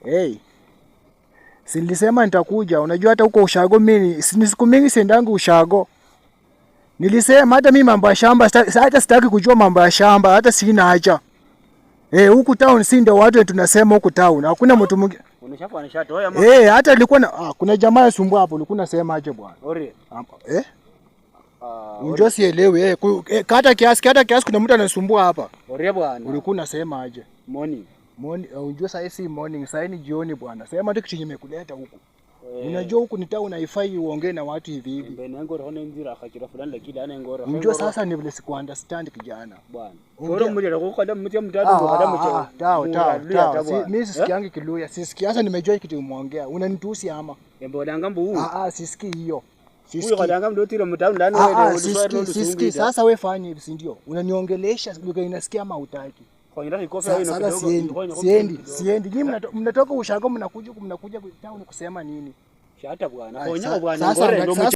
Hey. Si nilisema nitakuja. Unajua hata huko ushago mimi siku mingi siendangi ushago. Nilisema hata mimi mambo ya shamba hata sitaki kujua mambo ya shamba, hata sina haja. Huku town si ndio watu tunasema huku town. Hakuna mtu mwingine. Unashafa anashatoa ama? Hata ilikuwa kuna jamaa yasumbua hapo, ulikuwa unasema aje bwana? Ore. Unajua sielewi kata kiasi kuna mtu anasumbua hapa. Ore bwana. Ulikuwa unasema aje? Morning. Unajua sasa si morning, sasa ni jioni bwana. Sema tu kitu kimekuleta huku. Unajua huku ni town haifai uongee na watu hivi hivi. Mbona ngoro hona nzira akakira fulani lakini ana ngoro. Unajua sasa ni vile siku understand kijana. Bwana. Ngoro mmoja kwa kada mtia mtatu ndo kada mcha. Tao. Mimi sisikiangi Kiluya. Sisikia sasa nimejua kitu umeongea. Unanitusi ama? Mbona ngambo huu? Sisikii hiyo. Huyo kada ngambo ndio tira mtatu ndani wewe Sisikia. Sasa wewe fanya hivi si ndio? Unaniongelesha lugha inasikia ama hutaki? Sasa siendi. Nyinyi mnatoka ushago mnakuja town kusema nini? Shata bwana. Konya bwana ngore ndio